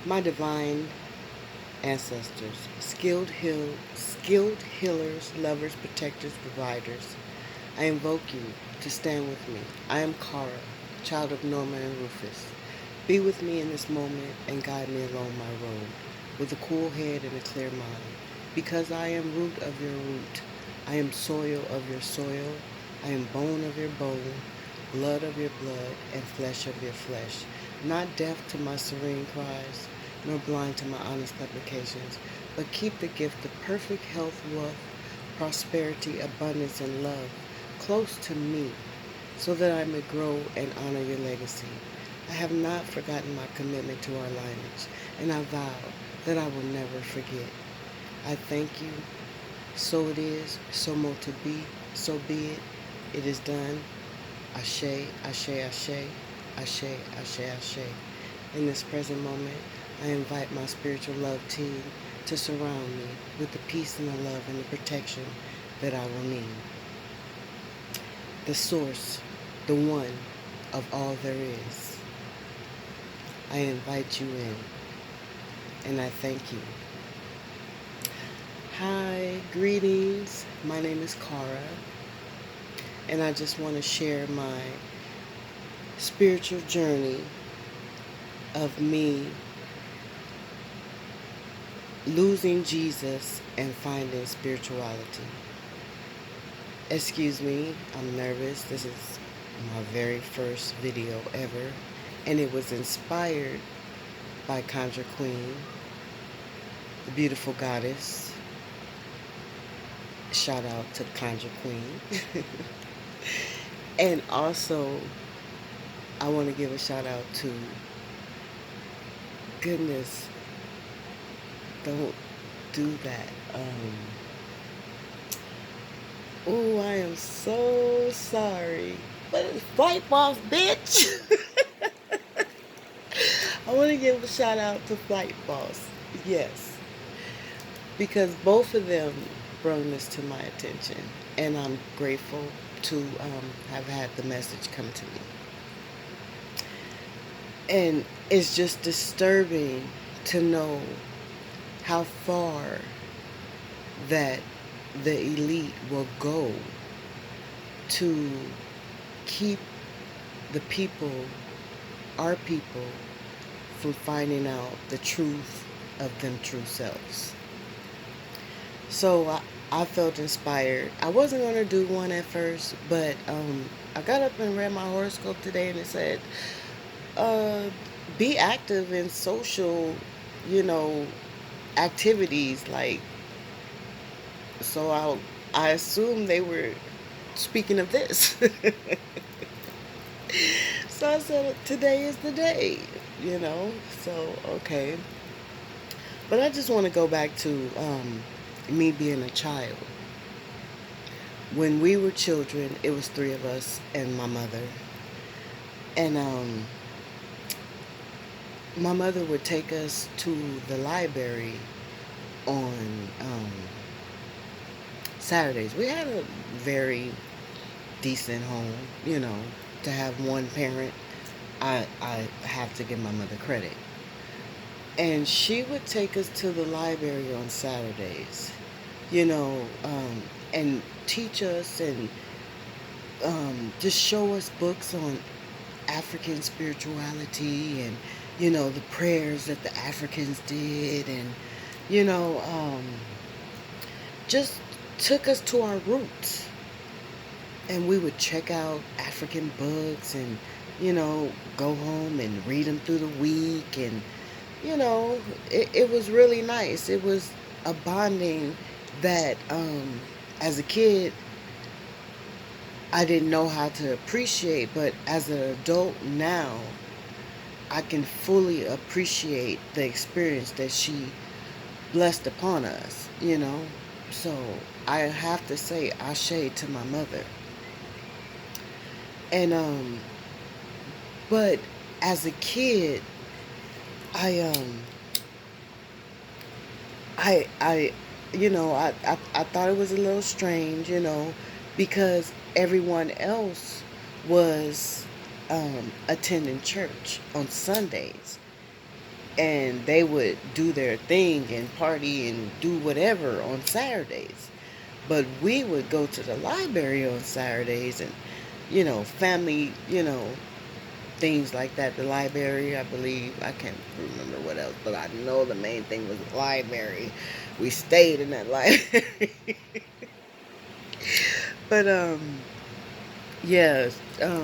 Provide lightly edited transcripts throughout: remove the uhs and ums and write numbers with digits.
My divine ancestors, skilled healers, lovers, protectors, providers, I invoke you to stand with me. I am Kara, child of Norma and Rufus. Be with me in this moment and guide me along my road with a cool head and a clear mind. Because I am root of your root, I am soil of your soil, I am bone of your bone, blood of your blood, and flesh of your flesh. Not deaf to my serene cries, nor blind to my honest supplications, but keep the gift of perfect health, wealth, prosperity, abundance, and love close to me, so that I may grow and honor your legacy. I have not forgotten my commitment to our lineage, and I vow that I will never forget. I thank you. So it is, so mo to be, so be it. It is done. Ashe, ashe, ashe, ashe, ashe, ashe. In this present moment, I invite my spiritual love team to surround me with the peace and the love and the protection that I will need. The source, the one of all there is. I invite you in, and I thank you. Hi, greetings. My name is Kara, and I just want to share my spiritual journey of me losing Jesus and finding spirituality. Excuse me, I'm nervous. This is my very first video ever, and it was inspired by Conjure Queen, the beautiful goddess. Shout out to Conjure Queen. And also, I want to give a shout out to, goodness, don't do that. Oh, I am so sorry. But it's Flight Boss, bitch. I want to give a shout out to Flight Boss. Yes. Because both of them brought this to my attention. And I'm grateful to have had the message come to me. And it's just disturbing to know how far that the elite will go to keep the people, our people, from finding out the truth of them true selves. So I felt inspired. I wasn't going to do one at first, but I got up and read my horoscope today, and it said, be active in social, activities. Like, so I assumed they were speaking of this. So I said, today is the day. So, okay. But I just want to go back to me being a child. When we were children, it was three of us and my mother. And my mother would take us to the library on Saturdays. We had a very decent home, to have one parent. I have to give my mother credit. And she would take us to the library on Saturdays, and teach us and just show us books on African spirituality and, the prayers that the Africans did, and, just took us to our roots. And we would check out African books and, go home and read them through the week. And, it was really nice. It was a bonding that, as a kid, I didn't know how to appreciate. But as an adult now, I can fully appreciate the experience that she blessed upon us, So I have to say ashe to my mother. And but as a kid, I I I I thought it was a little strange, because everyone else was attending church on Sundays. and they would do their thing and party and do whatever on Saturdays. But we would go to the library on Saturdays and, family, things like that. The library, I believe, I can't remember what else, but I know the main thing was the library. We stayed in that library. But, yes, where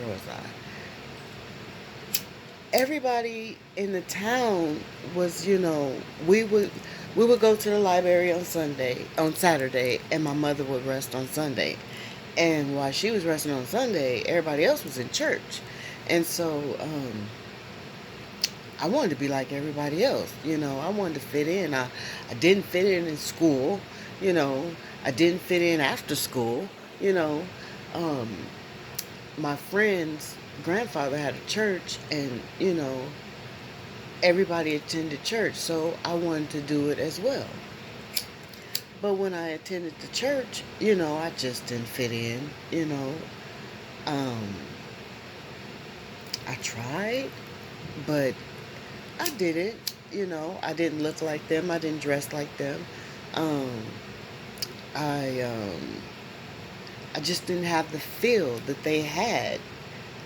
was I? Everybody in the town was, we would go to the library on Saturday, and my mother would rest on Sunday. And while she was resting on Sunday, everybody else was in church. And so I wanted to be like everybody else. I wanted to fit in. I didn't fit in school. You know, I didn't fit in after school. You know, um, my friend's grandfather had a church, and everybody attended church, so I wanted to do it as well. But when I attended the church, I just didn't fit in. Um, I tried, but I didn't. I didn't look like them. I didn't dress like them. Um, I just didn't have the feel that they had.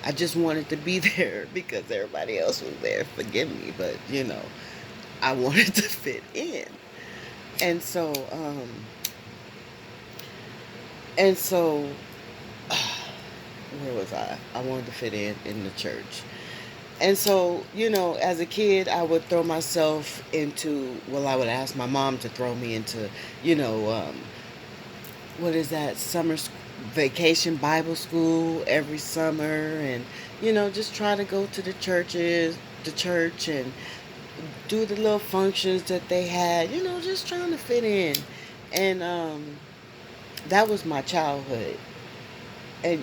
I just wanted to be there because everybody else was there. Forgive me, but I wanted to fit in. And so, and so, where was I? I wanted to fit in the church. And so, as a kid, I would throw myself into, well, I would ask my mom to throw me into, you know, um, what is that, vacation Bible school every summer, and, just try to go to the church, and do the little functions that they had, just trying to fit in. And that was my childhood. And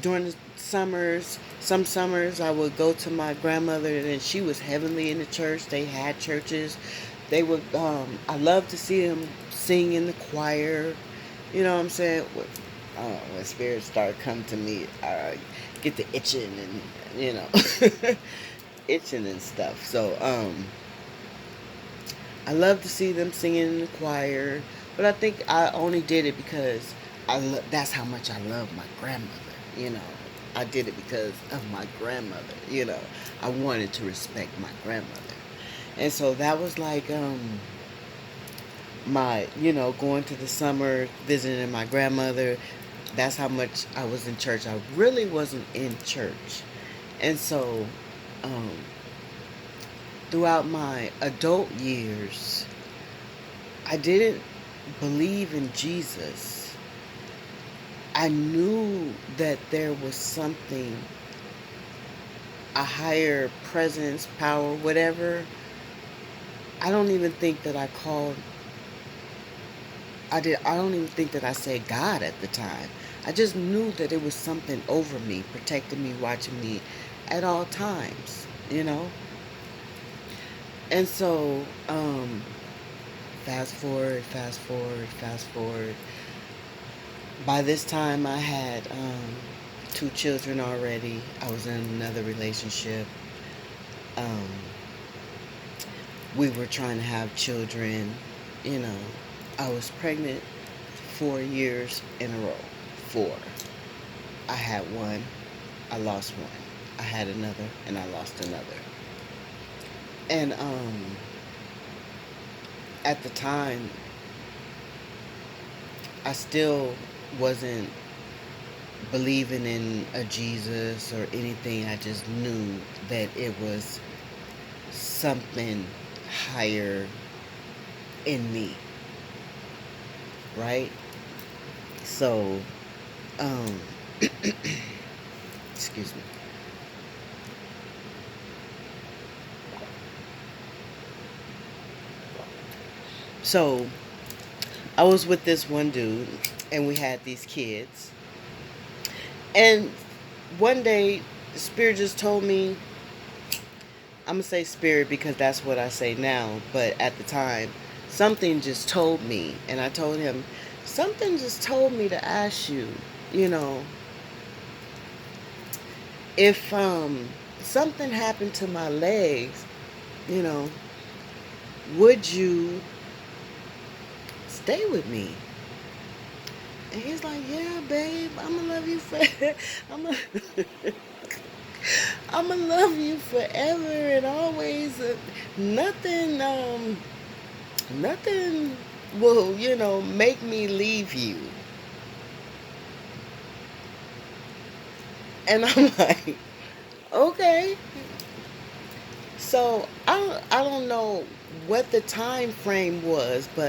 during the summers, some summers I would go to my grandmother, and she was heavily in the church. They had churches. They would I love to see them sing in the choir. You know what I'm saying? When spirits start coming to me, I get the itching, and itching and stuff. So I love to see them singing in the choir, but I think I only did it because that's how much I love my grandmother. You know, I did it because of my grandmother. I wanted to respect my grandmother, and so that was like my going to the summer visiting my grandmother. That's how much I was in church. I really wasn't in church, and so um, throughout my adult years, I didn't believe in Jesus. I knew that there was something, a higher presence, power, whatever. I don't even think that I called, I don't even think that I said God at the time. I just knew that it was something over me, protecting me, watching me at all times, you know? And so, fast forward, fast forward, fast forward. By this time, I had two children already. I was in another relationship. Um, we were trying to have children. You know, I was pregnant 4 years in a row. Four. I had one. I lost one. I had another, and I lost another. And at the time, I still wasn't believing in a Jesus or anything. I just knew that it was something higher in me, right? So, um, excuse me. So, I was with this one dude, and we had these kids. And one day, the Spirit just told me, I'm going to say Spirit because that's what I say now, but at the time, something just told me, and I told him, something just told me to ask you, you know, if something happened to my legs, you know, would you stay with me? And he's like, yeah, babe, I'm gonna love you for, I'm gonna, I'm gonna love you forever and always. Nothing, nothing will, make me leave you. And I'm like, okay. So I don't know what the time frame was, but